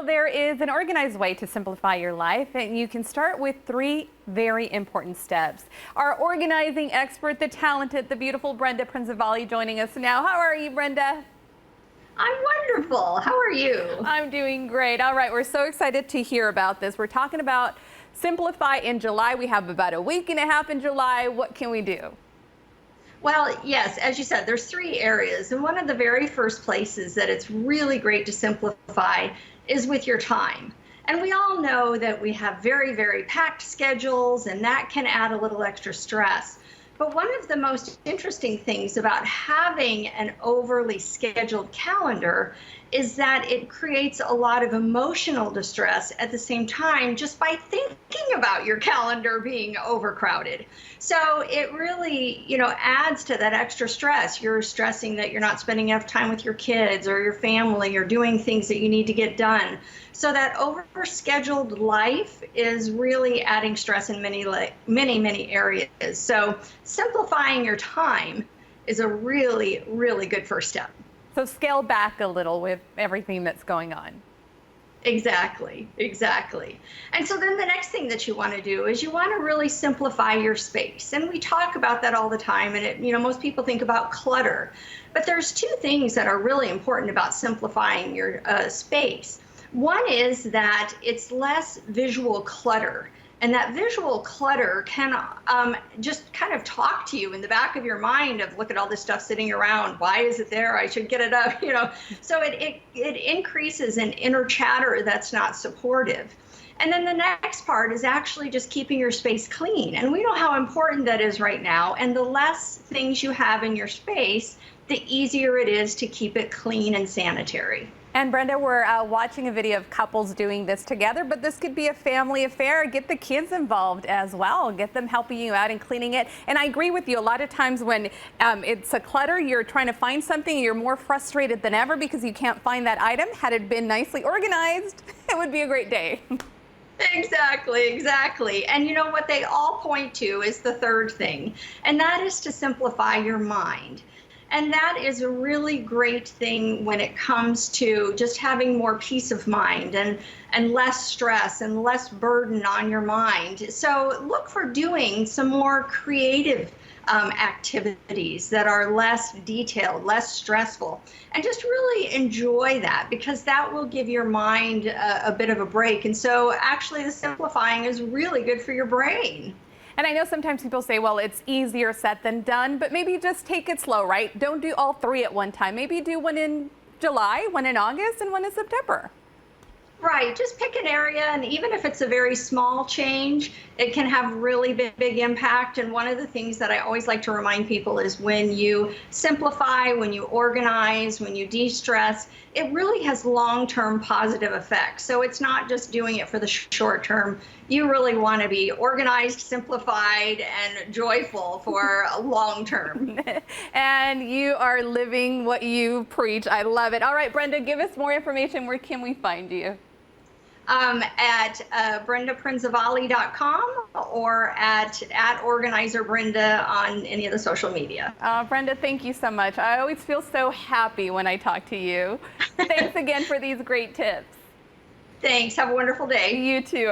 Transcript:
there is an organized way to simplify your life, and you can start with 3 very important steps. Our organizing expert, the talented, the beautiful Brenda Prinzavalli joining us now. How are you, Brenda? I'm wonderful. How are you? I'm doing great. All right, we're so excited to hear about this. We're talking about Simplify in July. We have about a week and a half in July. What can we do? Well, yes, as you said, there's 3 areas. And one of the very first places that it's really great to simplify is with your time. And we all know that we have very, very packed schedules, and that can add a little extra stress. But one of the most interesting things about having an overly scheduled calendar is that it creates a lot of emotional distress at the same time just by thinking about your calendar being overcrowded. So it really, adds to that extra stress. You're stressing that you're not spending enough time with your kids or your family or doing things that you need to get done. So that overscheduled life is really adding stress in many areas. So simplifying your time is a really, really good first step. So scale back a little with everything that's going on. Exactly. And so then the next thing that you want to do is you want to really simplify your space. And we talk about that all the time. And most people think about clutter, but there's 2 things that are really important about simplifying your space. One is that it's less visual clutter. And that visual clutter can just kind of talk to you in the back of your mind of, look at all this stuff sitting around. Why is it there? I should get it up, So it increases an inner chatter that's not supportive. And then the next part is actually just keeping your space clean. And we know how important that is right now. And the less things you have in your space, the easier it is to keep it clean and sanitary. And Brenda, we're watching a video of couples doing this together, but this could be a family affair. Get the kids involved as well. Get them helping you out and cleaning it. And I agree with you. A lot of times when it's a clutter, you're trying to find something, you're more frustrated than ever because you can't find that item. Had it been nicely organized, it would be a great day. Exactly. And what they all point to is the third thing, and that is to simplify your mind. And that is a really great thing when it comes to just having more peace of mind and less stress and less burden on your mind. So look for doing some more creative activities that are less detailed, less stressful, and just really enjoy that, because that will give your mind a bit of a break. And so actually the simplifying is really good for your brain. And I know sometimes people say, well, it's easier said than done, but maybe just take it slow, right? Don't do all 3 at one time. Maybe do one in July, one in August, and one in September. Right, just pick an area, and even if it's a very small change, it can have really big impact. And one of the things that I always like to remind people is when you simplify, when you organize, when you de-stress, it really has long-term positive effects. So it's not just doing it for the short term. You really want to be organized, simplified, and joyful for a long term. And you are living what you preach. I love it. All right, Brenda, give us more information. Where can we find you? At brendaprinzavalli.com or at organizerbrenda on any of the social media. Brenda, thank you so much. I always feel so happy when I talk to you. Thanks again for these great tips. Thanks. Have a wonderful day. You too.